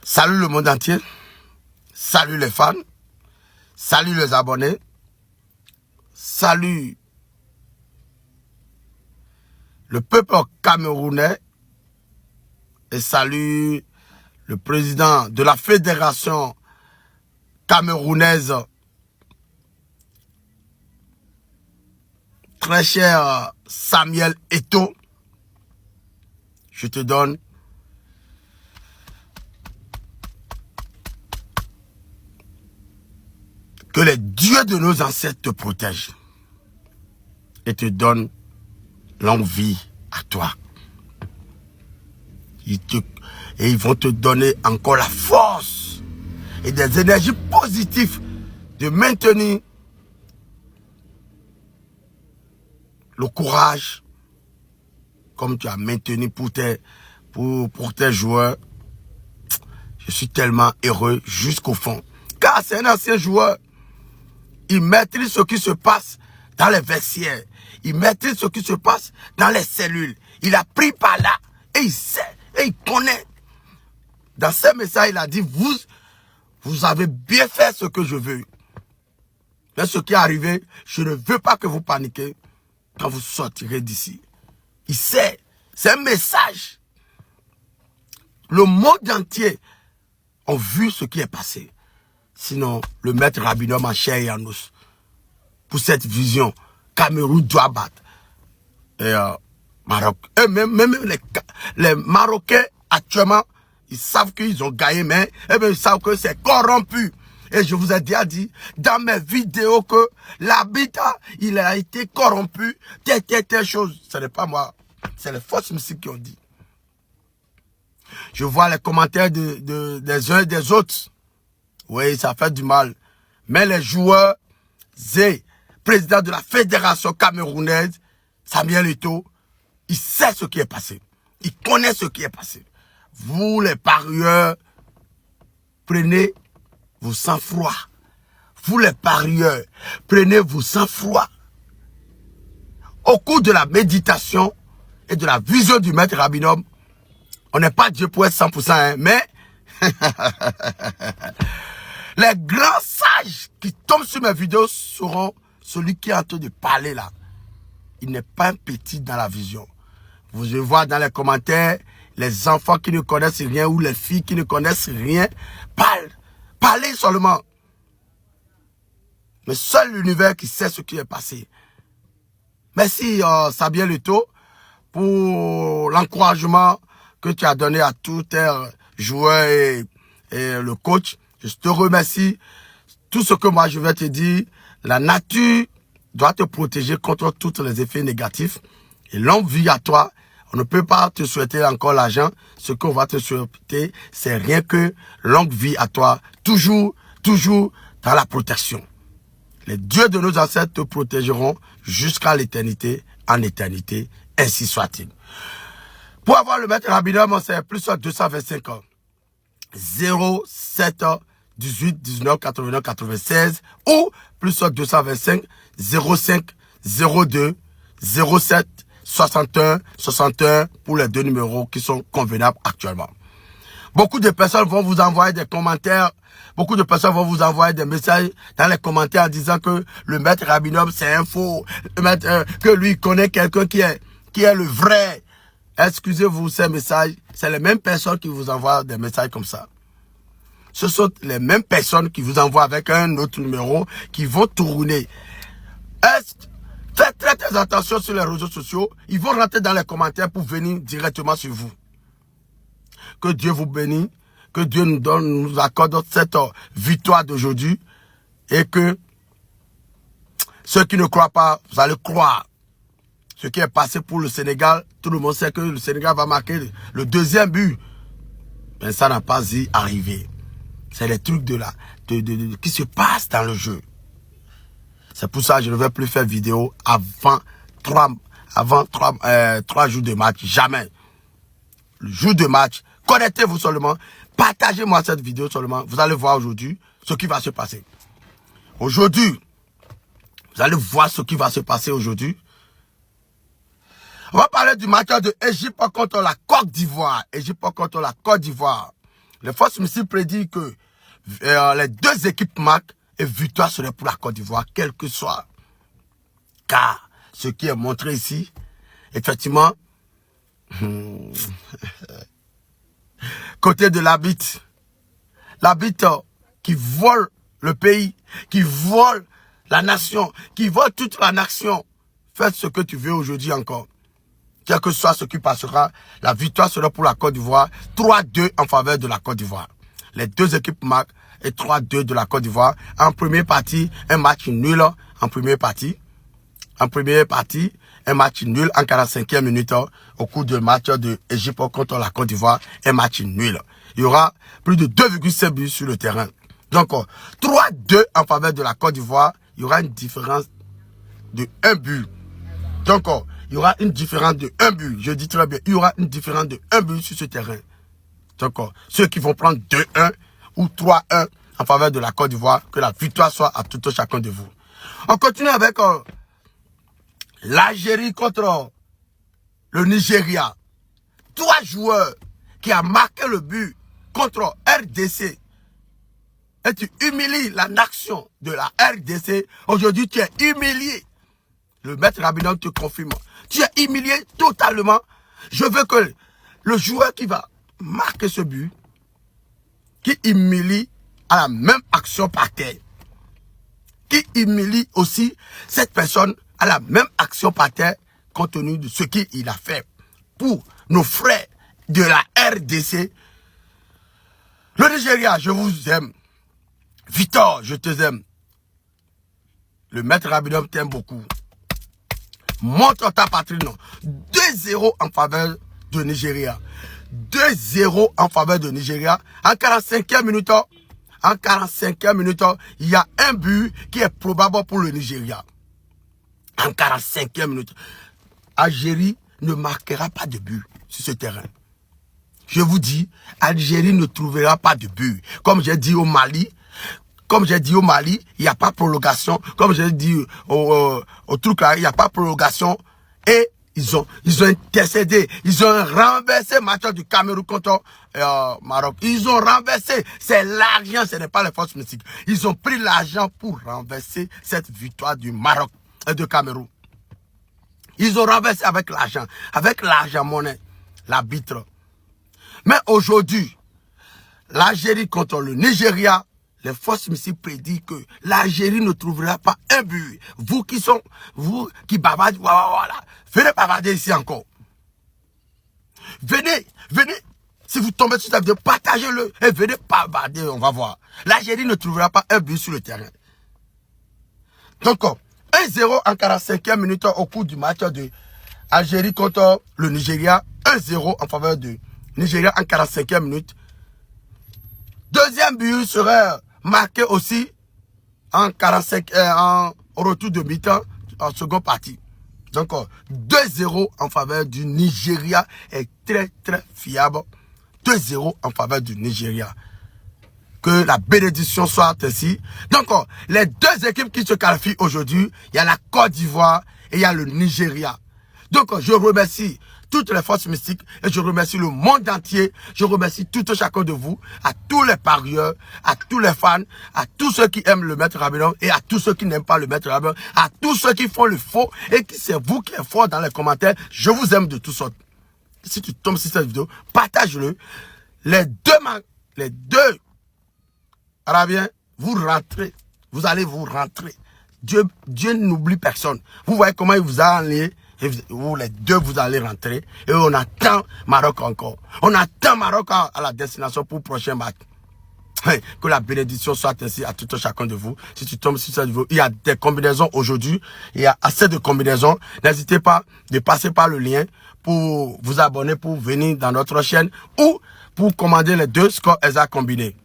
Salut le monde entier, salut les fans, salut les abonnés, salut le peuple camerounais et salut le président de la fédération camerounaise, très cher Samuel Eto'o. Je te donne que les dieux de nos ancêtres te protègent et te donnent longue vie à toi. Ils vont te donner encore la force et des énergies positives de maintenir le courage comme tu as maintenu pour tes joueurs. Je suis tellement heureux jusqu'au fond. Car c'est un ancien joueur. Il maîtrise ce qui se passe dans les vestiaires. Il maîtrise ce qui se passe dans les cellules. Il a pris par là et il sait et il connaît. Dans ce message, il a dit, vous avez bien fait ce que je veux. Mais ce qui est arrivé, je ne veux pas que vous paniquez quand vous sortirez d'ici. Il sait, c'est un message. Le monde entier a vu ce qui est passé. Sinon, le maître Rabinum en chair et en os. Pour cette vision, Cameroun doit battre. Et Maroc. Et même les Marocains, actuellement, ils savent qu'ils ont gagné, mais ils savent que c'est corrompu. Et je vous ai déjà dit dans mes vidéos que l'habitat, il a été corrompu, telle chose. Ce n'est pas moi, c'est les forces mystiques qui ont dit. Je vois les commentaires des uns et des autres. Oui, ça fait du mal. Mais les joueurs et président de la fédération camerounaise, Samuel Eto'o, il sait ce qui est passé. Il connaît ce qui est passé. Vous, les parieurs, prenez vos sang-froid. Vous, les parieurs, prenez vos sang-froid. Au cours de la méditation et de la vision du maître Rabinum, on n'est pas Dieu pour être 100%, hein, mais les grands sages qui tombent sur mes vidéos seront celui qui est en train de parler là. Il n'est pas un petit dans la vision. Vous allez voir dans les commentaires, les enfants qui ne connaissent rien ou les filles qui ne connaissent rien, parlez seulement. Mais seul l'univers qui sait ce qui est passé. Merci Samuel Eto'o pour l'encouragement que tu as donné à tous tes joueurs et le coach. Je te remercie. Tout ce que moi je vais te dire, la nature doit te protéger contre tous les effets négatifs. Et longue vie à toi. On ne peut pas te souhaiter encore l'argent. Ce qu'on va te souhaiter, c'est rien que longue vie à toi. Toujours dans la protection. Les dieux de nos ancêtres te protégeront jusqu'à l'éternité, en éternité. Ainsi soit-il. Pour avoir le maître Rabinum, c'est plus 225 ans. 07 18 19 89 96 ou plus 225 05 02 07 61 61 pour les deux numéros qui sont convenables actuellement. Beaucoup de personnes vont vous envoyer des commentaires. Beaucoup de personnes vont vous envoyer des messages dans les commentaires en disant que le maître Rabinum c'est un faux. Le maître, que lui connaît quelqu'un qui est le vrai. Excusez-vous ces messages. C'est les mêmes personnes qui vous envoient des messages comme ça. Ce sont les mêmes personnes qui vous envoient avec un autre numéro qui vont tourner. Faites très attention sur les réseaux sociaux. Ils vont rentrer dans les commentaires pour venir directement sur vous. Que Dieu vous bénisse. Que Dieu nous accorde cette victoire d'aujourd'hui. Et que ceux qui ne croient pas, vous allez croire. Ce qui est passé pour le Sénégal, tout le monde sait que le Sénégal va marquer le deuxième but. Mais ça n'a pas arrivé. C'est les trucs qui se passent dans le jeu. C'est pour ça que je ne vais plus faire vidéo avant 3 jours de match. Jamais. Le jour de match, connectez-vous seulement. Partagez-moi cette vidéo seulement. Vous allez voir aujourd'hui ce qui va se passer. Aujourd'hui, vous allez voir ce qui va se passer aujourd'hui. On va parler du match de Égypte contre la Côte d'Ivoire. Égypte contre la Côte d'Ivoire. les forces missiles prédisent que les deux équipes marquent et victoire serait pour la Côte d'Ivoire, quel que soit. Car ce qui est montré ici, effectivement, côté de l'arbitre qui vole le pays, qui vole la nation, qui vole toute la nation, faites ce que tu veux aujourd'hui encore. Quel que soit ce qui passera, la victoire sera pour la Côte d'Ivoire. 3-2 en faveur de la Côte d'Ivoire. Les deux équipes marquent et 3-2 de la Côte d'Ivoire. En première partie, un match nul en première partie. En première partie, un match nul en 45e minute au cours du match de l'Égypte contre la Côte d'Ivoire. Un match nul. Il y aura plus de 2,7 buts sur le terrain. Donc, 3-2 en faveur de la Côte d'Ivoire. Il y aura une différence de 1 but. Donc, il y aura une différence de 1 but. Je dis très bien, il y aura une différence de 1 but sur ce terrain. Donc, ceux qui vont prendre 2-1 ou 3-1 en faveur de la Côte d'Ivoire, que la victoire soit à tout chacun de vous. On continue avec l'Algérie contre le Nigeria. 3 joueurs qui ont marqué le but contre RDC. Et tu humilies la nation de la RDC. Aujourd'hui, tu es humilié. Le maître Rabidon te confirme. Tu es humilié totalement. Je veux que le joueur qui va marquer ce but, qui humilie à la même action par terre, qui humilie aussi cette personne à la même action par terre, compte tenu de ce qu'il a fait pour nos frères de la RDC. Le Nigeria, je vous aime. Victor, je te aime. Le maître Rabidon t'aime beaucoup. Montre ta patrie, non. 2-0 en faveur de Nigeria. 2-0 en faveur de Nigeria. En 45e minute, il y a un but qui est probable pour le Nigeria. En 45e minute, Algérie ne marquera pas de but sur ce terrain. Je vous dis, Algérie ne trouvera pas de but. Comme j'ai dit au Mali, il n'y a pas prolongation. Comme j'ai dit au truc là, il n'y a pas prolongation. Et ils ont intercédé. Ils ont renversé le match du Cameroun contre Maroc. Ils ont renversé. C'est l'argent, ce n'est pas les forces mystiques. Ils ont pris l'argent pour renverser cette victoire du Maroc et du Cameroun. Ils ont renversé avec l'argent monnaie, l'arbitre. Mais aujourd'hui, l'Algérie contre le Nigeria, les forces missiles prédisent que l'Algérie ne trouvera pas un but. Vous qui bavardez, voilà, venez bavarder ici encore. Venez. Si vous tombez sur cette vidéo, partagez-le et venez bavarder, on va voir. L'Algérie ne trouvera pas un but sur le terrain. Donc, 1-0 en 45e minute au cours du match de Algérie contre le Nigeria. 1-0 en faveur de Nigeria en 45e minute. Deuxième but serait marqué aussi en retour de mi-temps, en seconde partie. Donc, 2-0 en faveur du Nigeria est très, très fiable. 2-0 en faveur du Nigeria. Que la bénédiction soit ainsi. Donc, les deux équipes qui se qualifient aujourd'hui, il y a la Côte d'Ivoire et il y a le Nigeria. Donc, je remercie toutes les forces mystiques et je remercie le monde entier. Je remercie tout chacun de vous, à tous les parieurs, à tous les fans, à tous ceux qui aiment le maître Rabidon et à tous ceux qui n'aiment pas le maître Rabidon, à tous ceux qui font le faux et qui c'est vous qui êtes fort dans les commentaires. Je vous aime de toutes sortes. Si tu tombes sur cette vidéo, partage-le. Les deux Arabiens, vous rentrez. Vous allez vous rentrer. Dieu n'oublie personne. Vous voyez comment il vous a enlevé. Et vous, les deux, vous allez rentrer. Et on attend Maroc encore. On attend Maroc à la destination pour le prochain match. Que la bénédiction soit ainsi à tout chacun de vous. Si tu tombes sur cette vidéo, il y a des combinaisons aujourd'hui. Il y a assez de combinaisons. N'hésitez pas de passer par le lien pour vous abonner, pour venir dans notre chaîne ou pour commander les deux scores exacts combinés.